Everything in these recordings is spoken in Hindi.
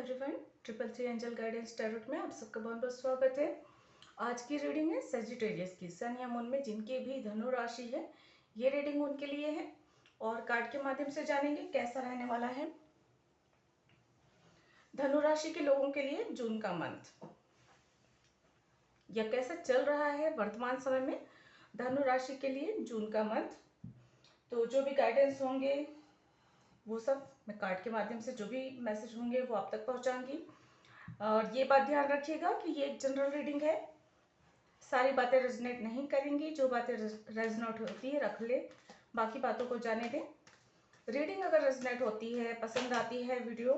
Everyone, triple C angel guidance tarot में आप सबका बहुत बहुत स्वागत है। आज की रीडिंग है सेजिटेरियस की। सन या मून में जिनकी भी धनु राशि है, ये रीडिंग उनके लिए है और कार्ड के माध्यम से जानेंगे कैसा रहने वाला है धनु राशि के लोगों के लिए जून का मंथ, या कैसा चल रहा है वर्तमान समय में धनु राशि के लिए जून का मंथ। तो जो भी गाइडेंस होंगे वो सब मैं कार्ड के माध्यम से जो भी मैसेज होंगे वो आप तक पहुंचाऊंगी। और ये बात ध्यान रखिएगा कि ये एक जनरल रीडिंग है, सारी बातें रेजोनेट नहीं करेंगी। जो बातें रेजोनेट होती है रख ले, बाकी बातों को जाने दें। रीडिंग अगर रेजोनेट होती है, पसंद आती है वीडियो,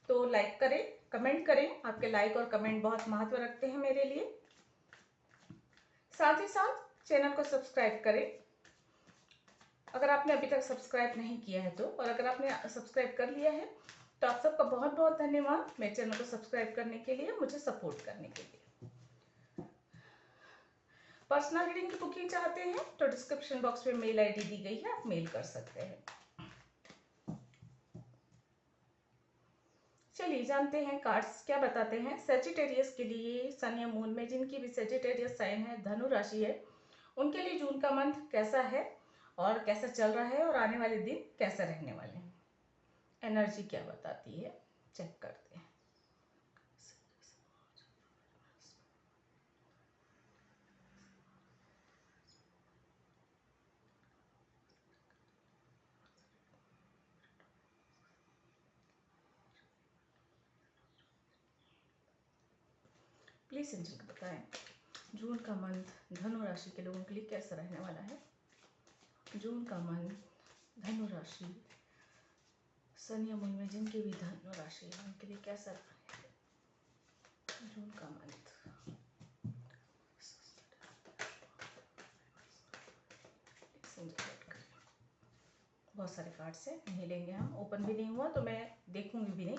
तो लाइक करें, कमेंट करें। आपके लाइक और कमेंट बहुत महत्व रखते हैं मेरे लिए। साथ ही साथ चैनल को सब्सक्राइब करें अगर आपने अभी तक सब्सक्राइब नहीं किया है तो, और अगर आपने सब्सक्राइब कर लिया है तो आप सबका बहुत बहुत धन्यवाद मेरे चैनल को सब्सक्राइब करने के लिए, मुझे सपोर्ट करने के लिए। पर्सनल रीडिंग की बुकिंग चाहते हैं तो डिस्क्रिप्शन बॉक्स में मेल आईडी दी गई है, आप मेल कर सकते हैं। चलिए जानते हैं कार्ड्स क्या बताते हैं सेजिटेरियस के लिए। सन या मून में जिनकी भी सेजिटेरियस साइन है, धनु राशि है, उनके लिए जून का मंथ कैसा है और कैसा चल रहा है और आने वाले दिन कैसे रहने वाले हैं, एनर्जी क्या बताती है, चेक करते हैं। प्लीज एंजल को बताएं जून का मंथ धनु राशि के लोगों के लिए कैसा रहने वाला है। जून का मंथ धनु राशि, सन या मून में जिनकी भी धनु राशि है उनके लिए कैसा रहेगा जून का मंथ। बहुत सारे कार्ड्स हैं, नहीं लेंगे हम, ओपन भी नहीं हुआ तो मैं देखूंगी भी नहीं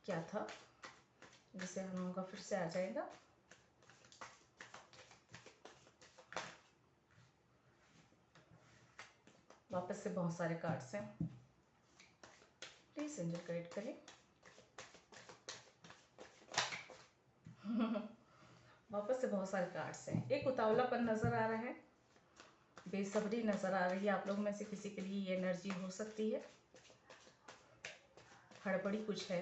क्या था, जिससे हम लोगों का फिर से आ जाएगा। वापस से बहुत सारे कार्ड्स हैं, प्लीज एंजल गाइड करें। वापस से बहुत सारे कार्ड्स हैं। एक उतावलापन नजर आ रहा है, बेसब्री नजर आ रही है। आप लोगों में से किसी के लिए ये एनर्जी हो सकती है, हड़बड़ी कुछ है।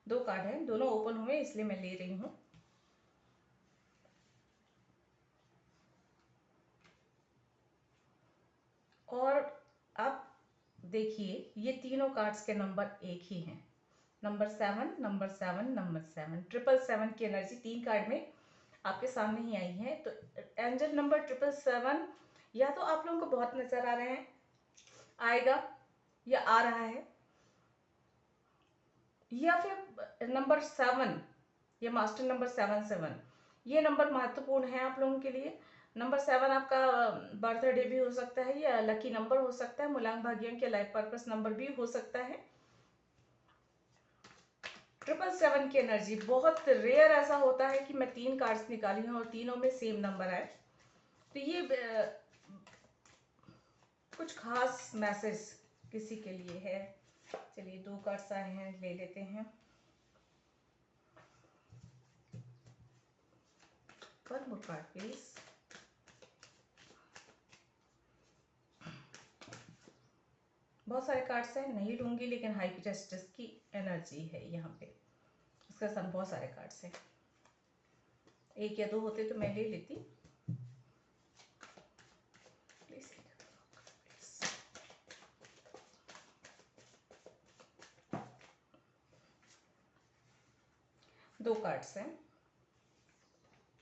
दो कार्ड हैं, दोनों ओपन हुए इसलिए मैं ले रही हूँ। और आप देखिए ये तीनों कार्ड्स के नंबर एक ही हैं, नंबर 7, नंबर 7, नंबर 7, 777 की एनर्जी तीन कार्ड में आपके सामने ही आई है। तो एंजल नंबर 777 या तो आप लोगों को बहुत नजर आ रहे हैं, आएगा या आ रहा है, या फिर नंबर 7 या मास्टर नंबर 77, ये नंबर महत्वपूर्ण है आप लोगों के लिए। नंबर 7 आपका बर्थडे भी हो सकता है या लकी नंबर हो सकता है, मूलांक भाग्यों के लाइफ पर्पस नंबर भी हो सकता है। 777 की एनर्जी बहुत रेयर ऐसा होता है कि मैं तीन कार्ड्स निकाली हूँ और तीनों में सेम नंबर आए, तो ये कुछ खास मैसेज किसी के लिए है। चलिए दो कार्ड्स आए हैं, ले लेते हैं। One more card please. बहुत सारे कार्ड्स हैं, नहीं लूंगी, लेकिन हाई प्रीस्टेस की एनर्जी है यहाँ पे, उसके साथ बहुत सारे कार्ड्स हैं। एक या दो होते तो मैं ले लेती। दो कार्ड्स हैं,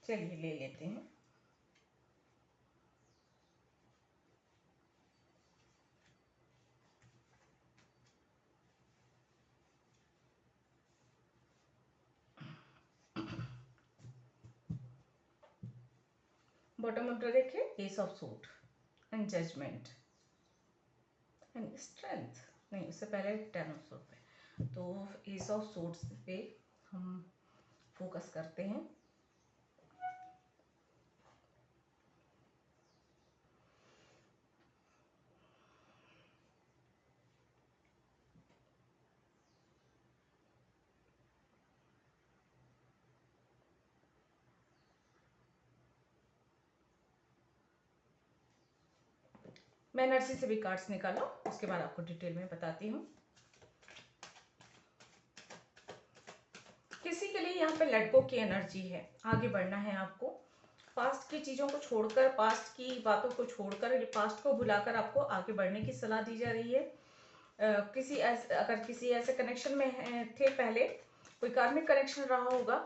चलिए ले लेते हैं। बॉटम ऑफ द डेक है ace of suit and judgement and strength, नहीं उससे पहले 10 ऑफ सूट पे, तो एस ऑफ सूट्स पे हम फोकस करते हैं। मैं एनर्जी से भी कार्ड्स निकाला, उसके बाद आपको डिटेल में बताती हूँ। किसी के लिए यहाँ पे लेट गो की एनर्जी है, आगे बढ़ना है आपको, पास्ट की चीज़ों को छोड़कर, पास्ट की बातों को छोड़कर, ये पास्ट को भुलाकर आपको आगे बढ़ने की सलाह दी जा रही है। अगर किसी ऐसे कनेक्शन में थे पहले, कोई कार्मिक कनेक्शन रहा होगा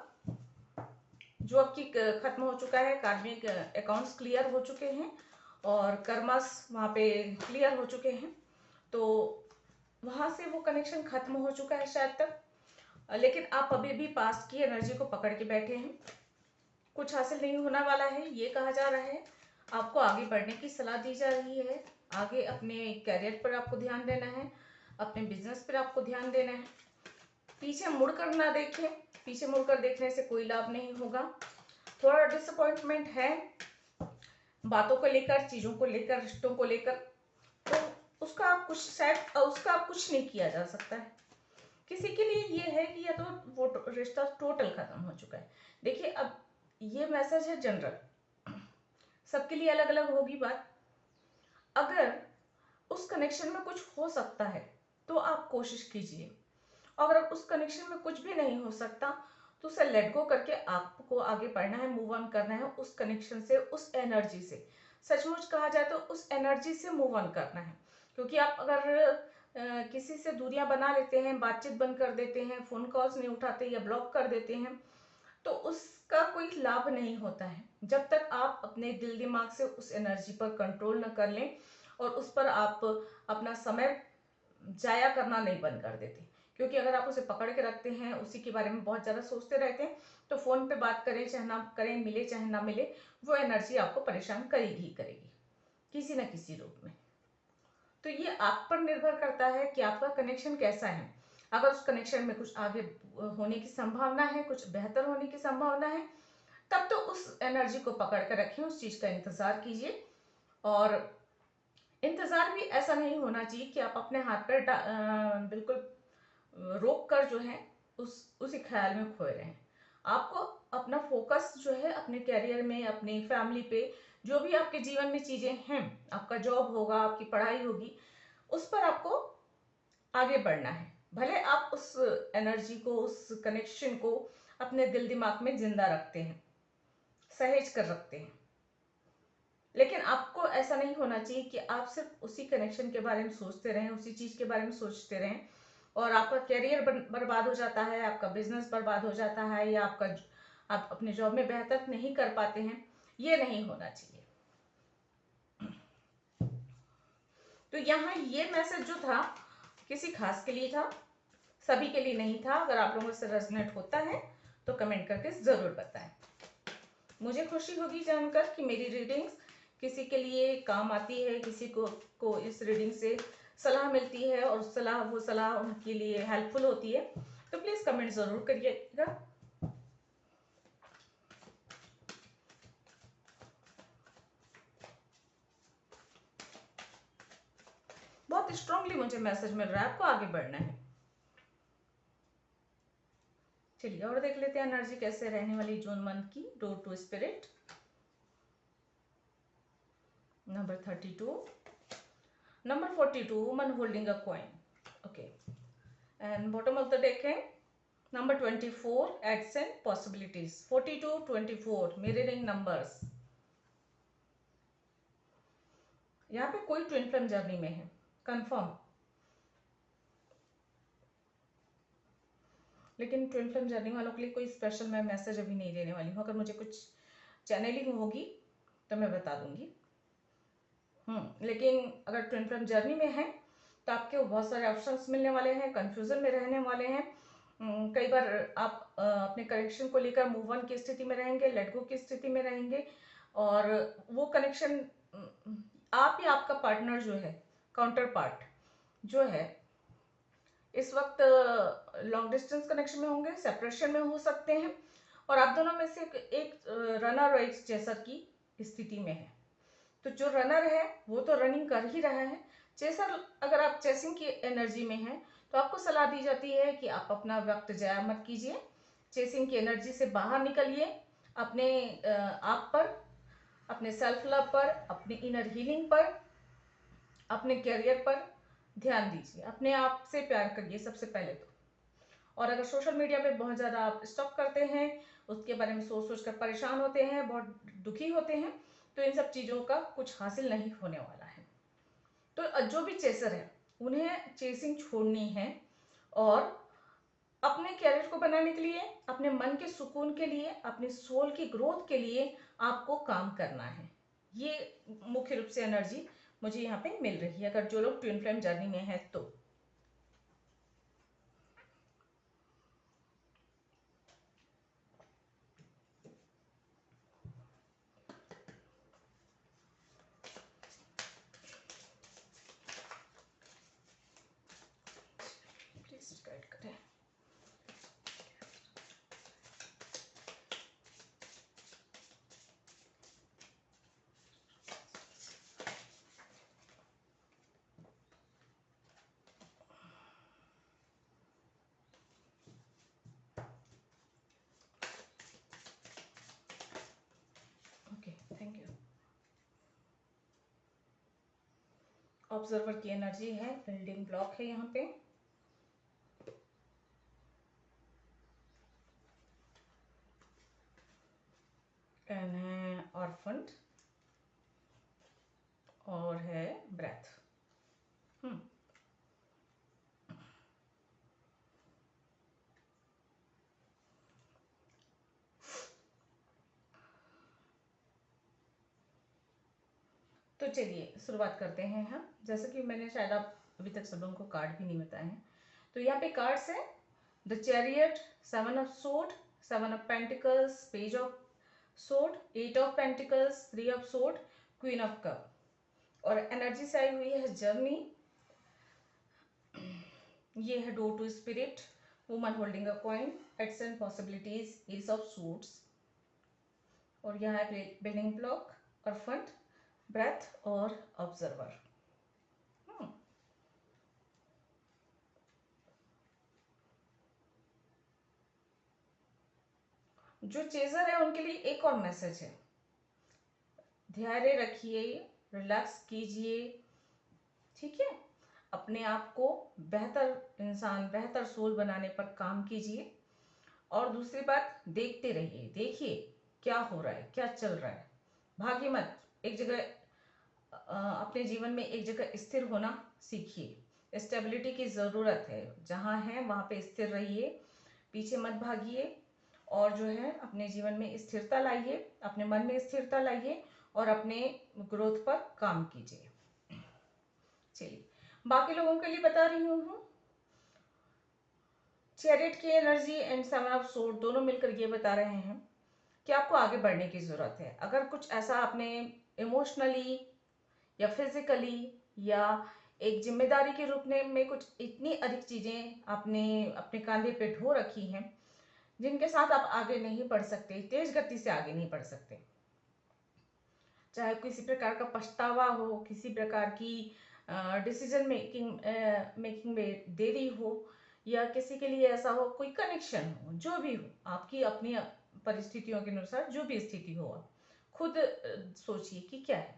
जो आपकी खत्म हो चुका है, कार्मिक अकाउंट्स क्लियर हो चुके हैं और कर्मास वहाँ पे क्लियर हो चुके हैं, तो वहाँ से वो कनेक्शन खत्म हो चुका है शायद तक, लेकिन आप अभी भी पास्ट की एनर्जी को पकड़ के बैठे हैं। कुछ हासिल नहीं होने वाला है, ये कहा जा रहा है। आपको आगे बढ़ने की सलाह दी जा रही है, आगे अपने कैरियर पर आपको ध्यान देना है, अपने बिजनेस पर आपको ध्यान देना है। पीछे मुड़कर ना देखें, पीछे मुड़कर देखने से कोई लाभ नहीं होगा। थोड़ा डिसअपॉइंटमेंट है बातों को लेकर, चीज़ों को लेकर, रिश्तों को लेकर, तो उसका आप कुछ नहीं किया जा सकता है। किसी के लिए ये है कि या तो वो रिश्ता टोटल खत्म हो चुका है। देखिए, अब ये मैसेज है जनरल, सबके लिए अलग अलग होगी बात। अगर उस कनेक्शन में कुछ हो सकता है तो आप कोशिश कीजिए, अगर उस कनेक्शन में कुछ भी नहीं हो सकता तो उसे लेट गो करके आपको आगे बढ़ना है, मूव ऑन करना है उस कनेक्शन से, उस एनर्जी से। सचमुच कहा जाए तो उस एनर्जी से मूव ऑन करना है, क्योंकि आप अगर किसी से दूरियां बना लेते हैं, बातचीत बंद कर देते हैं, फोन कॉल्स नहीं उठाते या ब्लॉक कर देते हैं, तो उसका कोई लाभ नहीं होता है जब तक आप अपने दिल दिमाग से उस एनर्जी पर कंट्रोल न कर लें और उस पर आप अपना समय जाया करना नहीं बंद कर देते। क्योंकि अगर आप उसे पकड़ के रखते हैं, उसी के बारे में बहुत ज़्यादा सोचते रहते हैं, तो फ़ोन पे बात करें चाहे ना करें, मिले चाहे ना मिले, वो एनर्जी आपको परेशान करेगी ही करेगी किसी न किसी रूप में। तो ये आप पर निर्भर करता है कि आपका कनेक्शन कैसा है। अगर उस कनेक्शन में कुछ आगे होने की संभावना है, कुछ बेहतर होने की संभावना है, तब तो उस एनर्जी को पकड़ कर रखें, उस चीज़ का इंतज़ार कीजिए। और इंतज़ार भी ऐसा नहीं होना चाहिए कि आप अपने हाथ पर बिल्कुल रोक कर जो है उसी ख्याल में खोए रहें। आपको अपना फोकस जो है अपने कैरियर में, अपनी फैमिली पे, जो भी आपके जीवन में चीज़ें हैं, आपका जॉब होगा, आपकी पढ़ाई होगी, उस पर आपको आगे बढ़ना है। भले आप उस एनर्जी को, उस कनेक्शन को अपने दिल दिमाग में जिंदा रखते हैं, सहेज कर रखते हैं, लेकिन आपको ऐसा नहीं होना चाहिए कि आप सिर्फ उसी कनेक्शन के बारे में सोचते रहें, उसी चीज़ के बारे में सोचते रहें और आपका करियर बर्बाद हो जाता है, आपका बिजनेस बर्बाद हो जाता है, या आप अपने जॉब में बेहतर नहीं कर पाते हैं। ये नहीं होना चाहिए। तो यहाँ ये मैसेज जो था किसी खास के लिए था, सभी के लिए नहीं था। अगर आप लोगों से रेजोनेट होता है तो कमेंट करके ज़रूर बताएं। मुझे खुशी होगी जानकर कि मेरी रीडिंग्स किसी के लिए काम आती है, किसी को इस रीडिंग से सलाह मिलती है और वो सलाह उनके लिए हेल्पफुल होती है। तो प्लीज़ कमेंट ज़रूर करिएगा। बहुत स्ट्रांगली मुझे मैसेज मिल रहा है, आपको आगे बढ़ना है। चलिए और देख लेते हैं एनर्जी कैसे रहने वाली जून मंथ की। Door to spirit number 32, number 42, woman holding a coin. Okay, and bottom of the deck है number 24, aids and possibilities. 42, 24 mirroring numbers. यहाँ पे कोई ट्विन फ्लेम जर्नी में है, कंफर्म। लेकिन ट्विन फ्लेम जर्नी वालों के लिए कोई स्पेशल मैं मैसेज अभी नहीं देने वाली हूँ। अगर मुझे कुछ चैनलिंग होगी तो मैं बता दूंगी। लेकिन अगर ट्विन फ्लेम जर्नी में है तो आपके बहुत सारे ऑप्शंस मिलने वाले हैं, कंफ्यूजन में रहने वाले हैं। कई बार आप अपने कनेक्शन को लेकर मूव ऑन की स्थिति में रहेंगे, लेट गो की स्थिति में रहेंगे, और वो कनेक्शन आप या आपका पार्टनर जो है, काउंटर पार्ट जो है, इस वक्त लॉन्ग डिस्टेंस कनेक्शन में होंगे, सेपरेशन में हो सकते हैं, और आप दोनों में से एक रनर रेस जैसा की स्थिति में है। तो जो रनर है वो तो रनिंग कर ही रहा है। चेसर, अगर आप चेसिंग की एनर्जी में हैं तो आपको सलाह दी जाती है कि आप अपना वक्त जाया मत कीजिए, चेसिंग की एनर्जी से बाहर निकलिए, अपने आप पर, अपने सेल्फ लव पर, अपनी इनर हीलिंग पर अपने करियर पर ध्यान दीजिए, अपने आप से प्यार करिए सबसे पहले तो। और अगर सोशल मीडिया पे बहुत ज़्यादा आप स्टॉक करते हैं, उसके बारे में सोच सोच कर परेशान होते हैं, बहुत दुखी होते हैं, तो इन सब चीज़ों का कुछ हासिल नहीं होने वाला है। तो जो भी चेसर है उन्हें चेसिंग छोड़नी है और अपने कैरियर को बनाने के लिए, अपने मन के सुकून के लिए, अपने सोल की ग्रोथ के लिए आपको काम करना है। ये मुख्य रूप से एनर्जी मुझे यहाँ पे मिल रही है, अगर जो लोग ट्विन फ्लेम जर्नी में है तो। प्लीज गाइड करें। Okay, thank you. ऑब्जर्वर की एनर्जी है, बिल्डिंग ब्लॉक है यहाँ पे। एन है ऑर्फेंड और है ब्रेथ। तो चलिए शुरुआत करते हैं हम। जैसे कि मैंने शायद आप अभी तक सब लोगों को कार्ड भी नहीं बताए हैं, तो यहाँ पे कार्ड्स है the chariot, 7 of sword, 7 of pentacles, page of sword, 8 of pentacles, 3 of sword, queen of cup. और एनर्जी से आई हुई है जर्नी। ये है door to spirit, woman holding a coin, acts and possibilities, ace of suits. और यहाँ है बिल्डिंग ब्लॉक और फंड, ब्रेथ और ऑब्जर्वर। जो चेजर है उनके लिए एक और मैसेज है, धैर्य रखिए, रिलैक्स कीजिए, ठीक है। अपने आप को बेहतर इंसान, बेहतर सोल बनाने पर काम कीजिए। और दूसरी बात, देखते रहिए, देखिए क्या हो रहा है, क्या चल रहा है, भागिए मत। एक जगह अपने जीवन में एक जगह स्थिर होना सीखिए। स्टेबिलिटी की ज़रूरत है, जहाँ है वहाँ पे स्थिर रहिए, पीछे मत भागिए। और जो है अपने जीवन में स्थिरता लाइए, अपने मन में स्थिरता लाइए और अपने ग्रोथ पर काम कीजिए। चलिए बाकी लोगों के लिए बता रही हूँ। चैरियट की एनर्जी एंड 7 ऑफ सोर्ड दोनों मिलकर ये बता रहे हैं कि आपको आगे बढ़ने की ज़रूरत है। अगर कुछ ऐसा आपने इमोशनली या फिजिकली या एक जिम्मेदारी के रूप में कुछ इतनी अधिक चीज़ें आपने अपने कंधे पे ढो रखी हैं जिनके साथ आप आगे नहीं बढ़ सकते, तेज गति से आगे नहीं बढ़ सकते, चाहे किसी प्रकार का पछतावा हो, किसी प्रकार की डिसीजन मेकिंग में देरी हो, या किसी के लिए ऐसा हो, कोई कनेक्शन हो, जो भी हो, आपकी अपनी परिस्थितियों के अनुसार जो भी स्थिति हो, आप खुद सोचिए कि क्या है।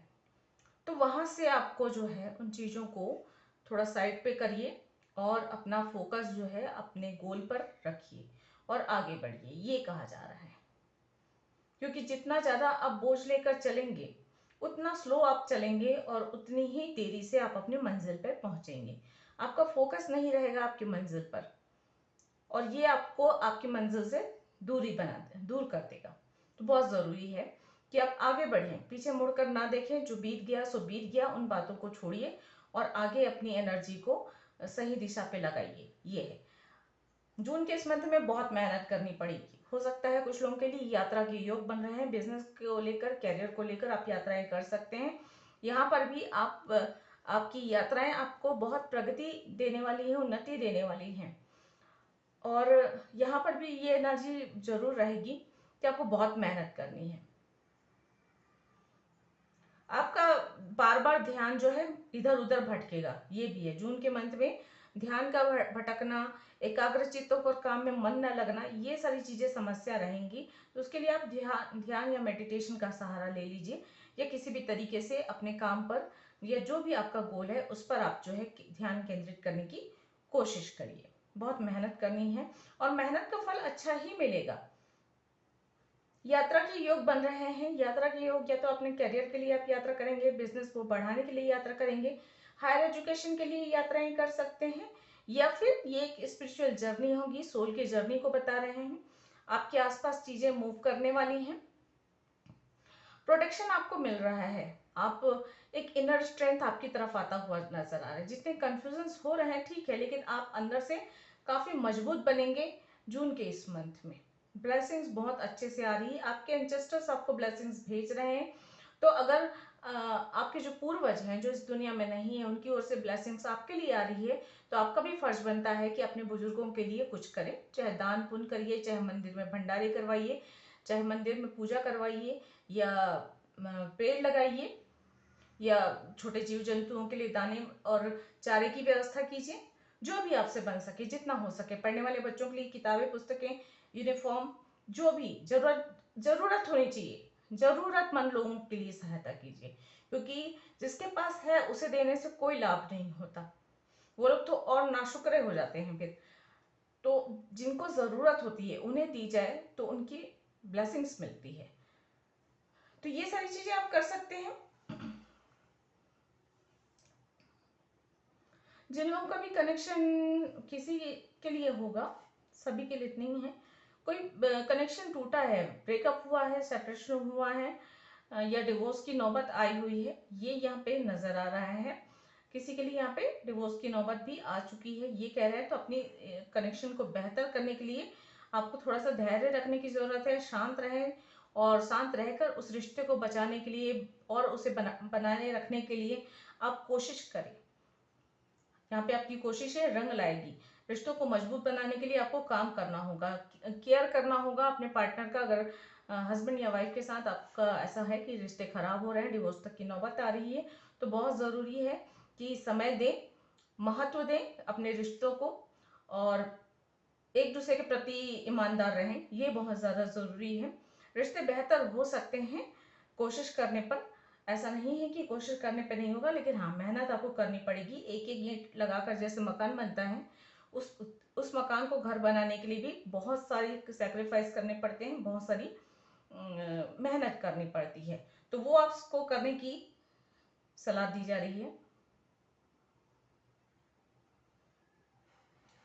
तो वहां से आपको जो है उन चीज़ों को थोड़ा साइड पे करिए और अपना फोकस जो है अपने गोल पर रखिए और आगे बढ़िए, ये कहा जा रहा है। क्योंकि जितना ज़्यादा आप बोझ लेकर चलेंगे उतना स्लो आप चलेंगे और उतनी ही देरी से आप अपनी मंजिल पर पहुंचेंगे। आपका फोकस नहीं रहेगा आपकी मंजिल पर और ये आपको आपकी मंजिल से दूर कर देगा। तो बहुत ज़रूरी है कि आप आगे बढ़ें, पीछे मुड़कर ना देखें। जो बीत गया सो बीत गया, उन बातों को छोड़िए और आगे अपनी एनर्जी को सही दिशा पे लगाइए। ये है, जून के इस मंथ में बहुत मेहनत करनी पड़ेगी। हो सकता है कुछ लोगों के लिए यात्रा के योग बन रहे हैं, बिजनेस को लेकर, कैरियर को लेकर आप यात्राएं कर सकते हैं। यहाँ पर भी आपकी यात्राएं आपको बहुत प्रगति देने वाली है, उन्नति देने वाली हैं। और यहाँ पर भी ये एनर्जी जरूर रहेगी कि आपको बहुत मेहनत करनी है। आपका बार बार ध्यान जो है इधर उधर भटकेगा, ये भी है। जून के मंथ में ध्यान का भटकना, एकाग्रचित्त होकर काम में मन न लगना, ये सारी चीजें समस्या रहेंगी। तो उसके लिए आप ध्यान या मेडिटेशन का सहारा ले लीजिए या किसी भी तरीके से अपने काम पर या जो भी आपका गोल है उस पर आप जो है ध्यान केंद्रित करने की कोशिश करिए। बहुत मेहनत करनी है और मेहनत का फल अच्छा ही मिलेगा। यात्रा के योग बन रहे हैं। यात्रा के योग या तो अपने करियर के लिए आप यात्रा करेंगे, बिजनेस को बढ़ाने के लिए यात्रा करेंगे, हायर एजुकेशन के लिए यात्राएं कर सकते हैं, या फिर ये एक स्पिरिचुअल जर्नी होगी, सोल की जर्नी को बता रहे हैं। आपके आसपास चीजें मूव करने वाली हैं, प्रोटेक्शन आपको मिल रहा है। आप एक इनर स्ट्रेंथ आपकी तरफ आता हुआ नजर आ रहा है। जितने कंफ्यूजन्स हो रहे हैं ठीक है, लेकिन आप अंदर से काफी मजबूत बनेंगे जून के इस मंथ में। ब्लेसिंग्स बहुत अच्छे से आ रही है, आपके एंसेस्टर्स आपको ब्लेसिंग्स भेज रहे हैं। तो अगर आपके जो पूर्वज हैं जो इस दुनिया में नहीं है, उनकी ओर से ब्लेसिंग्स आपके लिए आ रही है, तो आपका भी फर्ज बनता है कि अपने बुजुर्गों के लिए कुछ करें। चाहे दान पुण्य करिए, चाहे मंदिर में भंडारे करवाइए, चाहे मंदिर में पूजा करवाइए, या पेड़ लगाइए, या छोटे जीव जंतुओं के लिए दाने और चारे की व्यवस्था कीजिए। जो भी आपसे बन सके, जितना हो सके, पढ़ने वाले बच्चों के लिए किताबें, पुस्तकें, यूनिफॉर्म, जो भी जरूरत होनी चाहिए, जरूरतमंद लोगों के लिए सहायता कीजिए। क्योंकि जिसके पास है उसे देने से कोई लाभ नहीं होता, वो लोग तो और नाशुक्रे हो जाते हैं फिर। तो जिनको जरूरत होती है उन्हें दी जाए तो उनकी ब्लेसिंग्स मिलती है। तो ये सारी चीजें आप कर सकते हैं। जिन लोगों का भी कनेक्शन किसी के लिए होगा, सभी के लिए नहीं है, कोई कनेक्शन टूटा है, ब्रेकअप हुआ है, सेपरेशन हुआ है, या डिवोर्स की नौबत आई हुई है, ये यहाँ पे नजर आ रहा है। किसी के लिए यहाँ पे डिवोर्स की नौबत भी आ चुकी है, ये कह रहे हैं। तो अपनी कनेक्शन को बेहतर करने के लिए आपको थोड़ा सा धैर्य रखने की जरूरत है, शांत रहें, और शांत रहकर उस रिश्ते को बचाने के लिए और उसे बनाए रखने के लिए आप कोशिश करें। यहाँ पे आपकी कोशिशें रंग लाएगी। रिश्तों को मजबूत बनाने के लिए आपको काम करना होगा, केयर करना होगा अपने पार्टनर का। अगर हस्बैंड या वाइफ के साथ आपका ऐसा है कि रिश्ते खराब हो रहे हैं, डिवोर्स तक की नौबत आ रही है, तो बहुत ज़रूरी है कि समय दें, महत्व दें अपने रिश्तों को, और एक दूसरे के प्रति ईमानदार रहें। ये बहुत ज़्यादा ज़रूरी है। रिश्ते बेहतर हो सकते हैं कोशिश करने पर। ऐसा नहीं है कि कोशिश करने पे नहीं होगा, लेकिन हाँ, मेहनत आपको करनी पड़ेगी। एक एक ईंट लगाकर जैसे मकान बनता है, उस उस मकान को घर बनाने के लिए भी बहुत सारी सेक्रीफाइस करने पड़ते हैं, बहुत सारी मेहनत करनी पड़ती है। तो वो आपको करने की सलाह दी जा रही है।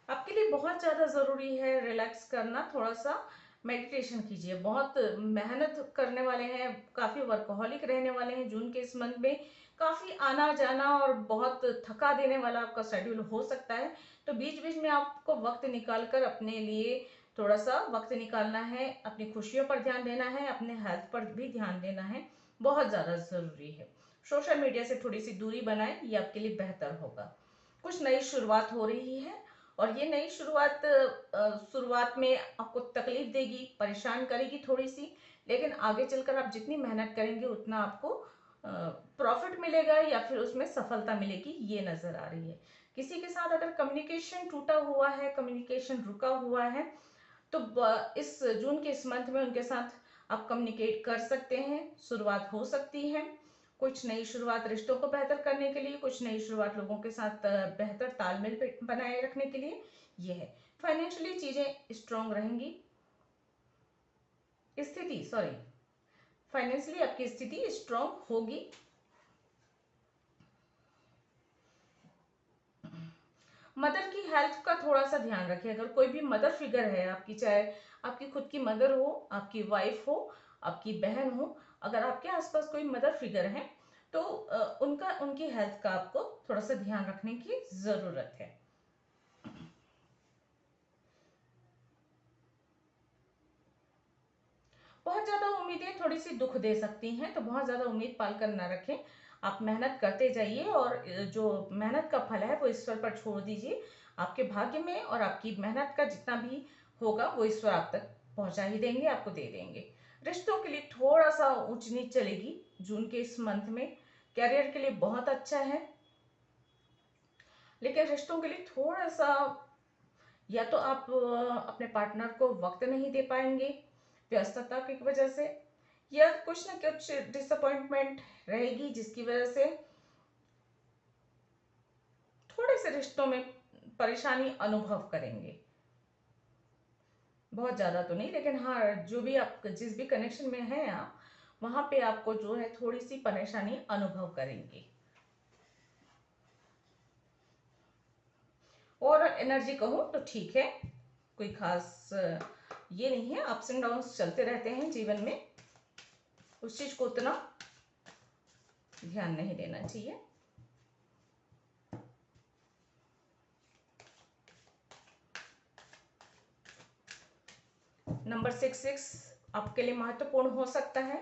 आपके लिए बहुत ज़्यादा ज़रूरी है रिलैक्स करना, थोड़ा सा मेडिटेशन कीजिए। बहुत मेहनत करने वाले हैं, काफ़ी वर्कहोलिक रहने वाले हैं जून के इस मंथ में, काफ़ी आना जाना और बहुत थका देने वाला आपका शेड्यूल हो सकता है। तो बीच बीच में आपको वक्त निकाल कर अपने लिए थोड़ा सा वक्त निकालना है, अपनी खुशियों पर ध्यान देना है, अपने हेल्थ पर भी ध्यान देना है, बहुत ज़्यादा ज़रूरी है। सोशल मीडिया से थोड़ी सी दूरी बनाएं, ये आपके लिए बेहतर होगा। कुछ नई शुरुआत हो रही है, और ये नई शुरुआत में आपको तकलीफ देगी, परेशान करेगी थोड़ी सी, लेकिन आगे चलकर आप जितनी मेहनत करेंगे उतना आपको प्रॉफिट मिलेगा, या फिर उसमें सफलता मिलेगी, ये नजर आ रही है। किसी के साथ अगर कम्युनिकेशन टूटा हुआ है, कम्युनिकेशन रुका हुआ है, तो इस जून के इस मंथ में उनके साथ आप कम्युनिकेट कर सकते हैं, शुरुआत हो सकती है। कुछ नई शुरुआत रिश्तों को बेहतर करने के लिए, कुछ नई शुरुआत लोगों के साथ बेहतर तालमेल बनाए रखने के लिए ये है। फाइनेंशियली चीजें स्ट्रांग रहेंगी, फाइनेंशियली आपकी स्थिति स्ट्रांग होगी। मदर की हेल्थ का थोड़ा सा ध्यान रखिए। अगर कोई भी मदर फिगर है आपकी, चाहे आपकी खुद की मदर हो, आपकी वाइफ हो, आपकी बहन हो, अगर आपके आसपास कोई मदर फिगर है, तो उनकी हेल्थ का आपको थोड़ा सा ध्यान रखने की जरूरत है। बहुत ज्यादा उम्मीदें थोड़ी सी दुख दे सकती हैं, तो बहुत ज्यादा उम्मीद पालकर न रखें। आप मेहनत करते जाइए, और जो मेहनत का फल है वो ईश्वर पर छोड़ दीजिए। आपके भाग्य में और आपकी मेहनत का जितना भी होगा वो ईश्वर आप तक पहुंचा ही देंगे, आपको दे देंगे। रिश्तों के लिए थोड़ा सा ऊंच नीच चलेगी जून के इस मंथ में। कैरियर के लिए बहुत अच्छा है, लेकिन रिश्तों के लिए थोड़ा सा, या तो आप अपने पार्टनर को वक्त नहीं दे पाएंगे व्यस्तता की वजह से, या कुछ ना कुछ डिसअपॉइंटमेंट रहेगी जिसकी वजह से थोड़े से रिश्तों में परेशानी अनुभव करेंगे, बहुत ज़्यादा तो नहीं, लेकिन हाँ जो भी आप जिस भी कनेक्शन में हैं आप, वहाँ पे आपको जो है थोड़ी सी परेशानी अनुभव करेंगे। और एनर्जी कहूँ तो ठीक है, कोई खास ये नहीं है, अप्स एंड डाउन्स चलते रहते हैं जीवन में, उस चीज को उतना ध्यान नहीं देना चाहिए। नंबर 66 आपके लिए महत्वपूर्ण हो सकता है,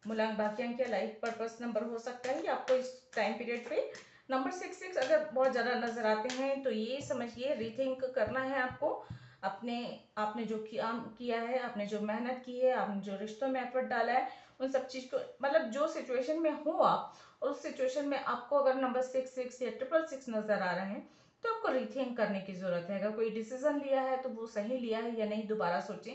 मूलांक भाग्यांक या लाइफ पर्पस नंबर हो सकता है, ये आपको इस टाइम पीरियड पे नंबर 66 अगर बहुत ज़्यादा नजर आते हैं तो ये समझिए रीथिंक करना है आपको। अपने आपने जो किया है, आपने जो मेहनत की है, आपने जो रिश्तों में एफर्ट डाला है, उन सब चीज़ को मतलब जो सिचुएशन में हो आप, और उस सिचुएशन में आपको अगर नंबर 66 या 666 नजर आ रहे हैं तो आपको रीथिंक करने की जरूरत है। अगर कोई डिसीजन लिया है तो वो सही लिया है या नहीं, दोबारा सोचें।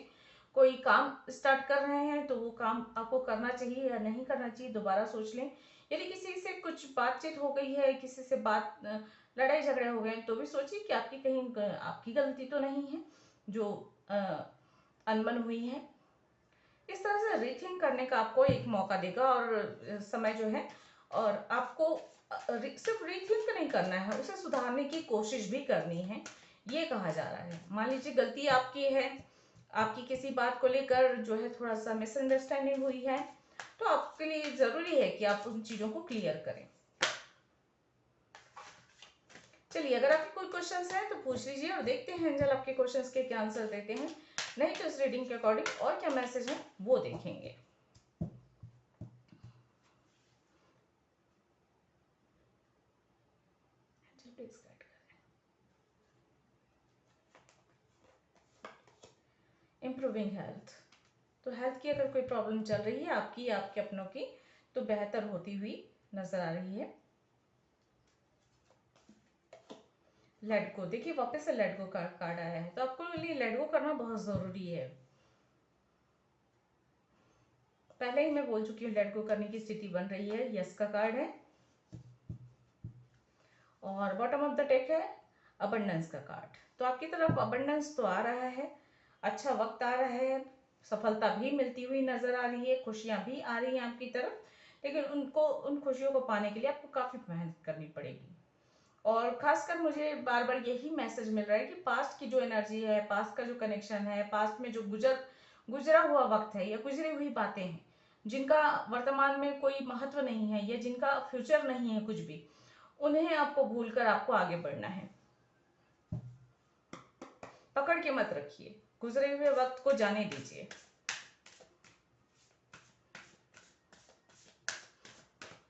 कोई काम स्टार्ट कर रहे हैं तो वो काम आपको करना चाहिए या नहीं करना चाहिए, दोबारा सोच लें। यदि किसी से कुछ बातचीत हो गई है, किसी से बात लड़ाई झगड़े हो गए तो भी सोचिए कि आपकी कहीं आपकी गलती तो नहीं है जो अनबन हुई है। इस तरह से रीथिंक करने का आपको एक मौका देगा और समय जो है, और आपको सिर्फ रीथिंक नहीं करना है, उसे सुधारने की कोशिश भी करनी है, ये कहा जा रहा है। मान लीजिए गलती आपकी है, आपकी किसी बात को लेकर जो है थोड़ा सा मिसअंडरस्टैंडिंग हुई है, तो आपके लिए जरूरी है कि आप उन चीजों को क्लियर करें। चलिए, अगर आपके कोई क्वेश्चंस हैं तो पूछ लीजिए और देखते हैं एंजल आपके क्वेश्चंस के क्या आंसर देते हैं। नहीं तो इस रीडिंग के अकॉर्डिंग और क्या मैसेज है वो देखेंगे। इम्प्रूविंग हेल्थ, तो हेल्थ की अगर कोई प्रॉब्लम चल रही है आपकी या आपके अपनों की, तो बेहतर होती हुई नजर आ रही है। लेट गो, देखिए वापस से लेट गो कार्ड आया है, तो आपको लिए लेट गो करना बहुत जरूरी है। पहले ही मैं बोल चुकी हूँ लेट गो करने की स्थिति बन रही है, यस का कार्ड है। और बॉटम ऑफ द डेक है अबंडेंस का कार्ड, तो आपकी तरफ अबंडेंस तो आ रहा है, अच्छा वक्त आ रहा है, सफलता भी मिलती हुई नजर आ रही है, खुशियां भी आ रही हैं आपकी तरफ, लेकिन उन खुशियों को पाने के लिए आपको काफी मेहनत करनी पड़ेगी। और खासकर मुझे बार बार यही मैसेज मिल रहा है कि पास्ट की जो एनर्जी है, पास्ट का जो कनेक्शन है, पास्ट में जो गुजरा हुआ वक्त है या गुजरी हुई बातें हैं, जिनका वर्तमान में कोई महत्व नहीं है या जिनका फ्यूचर नहीं है कुछ भी, उन्हें आपको भूलकर आपको आगे बढ़ना है। पकड़ के मत रखिए, गुजरे हुए वक्त को जाने दीजिए।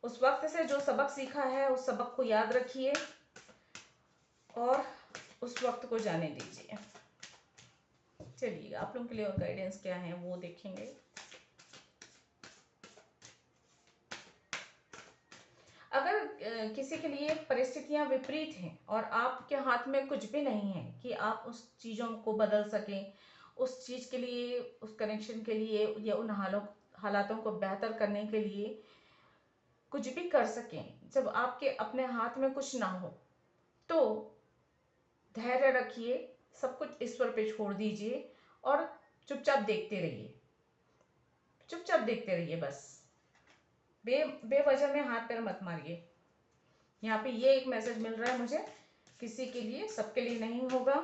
उस वक्त से जो सबक सीखा है उस सबक को याद रखिए और उस वक्त को जाने दीजिए। चलिए, आप लोगों के लिए और गाइडेंस क्या है वो देखेंगे। अगर किसी के लिए परिस्थितियां विपरीत हैं और आपके हाथ में कुछ भी नहीं है कि आप उस चीज़ों को बदल सकें, उस चीज़ के लिए, उस कनेक्शन के लिए या उन हालातों को बेहतर करने के लिए कुछ भी कर सकें, जब आपके अपने हाथ में कुछ ना हो, तो धैर्य रखिए, सब कुछ ईश्वर पे छोड़ दीजिए और चुपचाप देखते रहिए, चुपचाप देखते रहिए बस। बेवजह में हाथ पैर मत मारिए। यहाँ पे ये एक मैसेज मिल रहा है मुझे, किसी के लिए, सबके लिए नहीं होगा।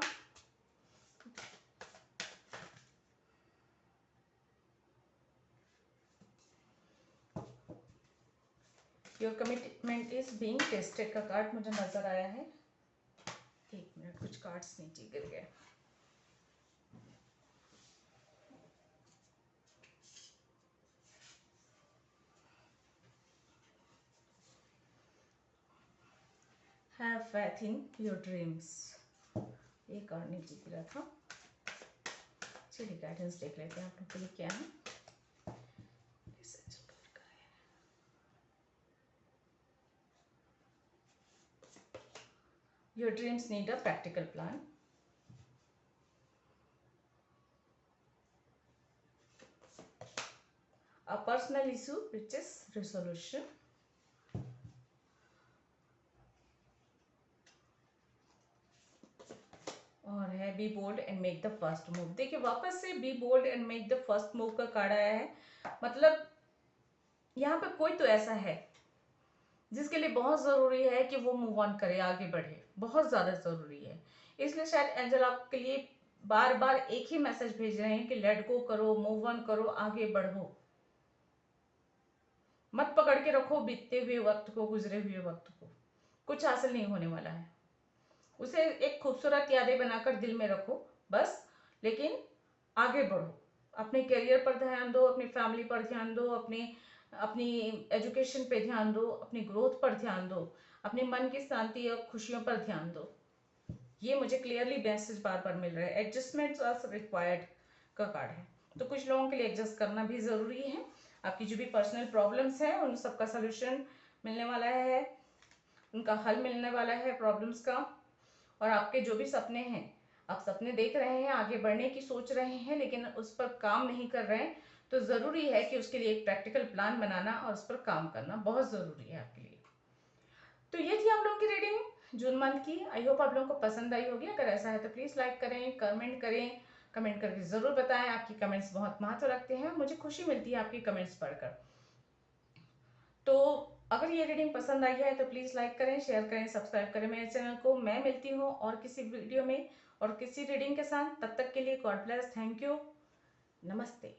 Your commitment is being tested का कार्ड मुझे नजर आया है। एक मिनट, कुछ कार्ड्स नीचे गिर गए। Have faith in your dreams, ये कार्ड नीचे गिरा था। चलिए गाइडेंस देख लेते हैं आप लोग के लिए क्या है। Your dreams need a practical plan. A personal issue which is resolution. और है be bold and make the first move. देखिए वापस से be bold and make the first move का कार्ड आया है। मतलब यहाँ पे कोई तो ऐसा है जिसके लिए बहुत ज़रूरी है कि वो मूव ऑन करे, आगे बढ़े, बहुत ज़्यादा ज़रूरी है। इसलिए शायद एंजल आपके लिए बार बार एक ही मैसेज भेज रहे हैं कि लेट गो करो, मूव ऑन करो, आगे बढ़ो। मत पकड़ के रखो बीतते हुए वक्त को, गुजरे हुए वक्त को। कुछ हासिल नहीं होने वाला है। उसे एक खूबसूरत यादें बनाकर दिल में रखो बस, लेकिन आगे बढ़ो। अपने करियर पर ध्यान दो, अपनी फैमिली पर ध्यान दो, अपनी अपनी एजुकेशन पे ध्यान दो, अपनी ग्रोथ पर ध्यान दो, अपने मन की शांति और खुशियों पर ध्यान दो। ये मुझे क्लियरली मैसेज बार बार मिल रहा है। एडजस्टमेंट्स आर रिक्वायर्ड का कार्ड है, तो कुछ लोगों के लिए एडजस्ट करना भी ज़रूरी है। आपकी जो भी पर्सनल प्रॉब्लम्स हैं उन सबका सोल्यूशन मिलने वाला है, उनका हल मिलने वाला है प्रॉब्लम्स का। और आपके जो भी सपने हैं, आप सपने देख रहे हैं, आगे बढ़ने की सोच रहे हैं, लेकिन उस पर काम नहीं कर रहे हैं, तो ज़रूरी है कि उसके लिए एक प्रैक्टिकल प्लान बनाना और उस पर काम करना बहुत ज़रूरी है आपके लिए। तो ये थी आप लोगों की रीडिंग जून मंथ की। आई होप आप लोगों को पसंद आई होगी। अगर ऐसा है तो प्लीज़ लाइक करें, कमेंट करें, कमेंट करके ज़रूर बताएं। आपकी कमेंट्स बहुत महत्व रखते हैं, मुझे खुशी मिलती है आपकी कमेंट्स पढ़कर। तो अगर ये रीडिंग पसंद आई है तो प्लीज़ लाइक करें, शेयर करें, सब्सक्राइब करें मेरे चैनल को। मैं मिलती हूँ और किसी वीडियो में और किसी रीडिंग के साथ। तब तक के लिए गॉड ब्लेस, थैंक यू, नमस्ते।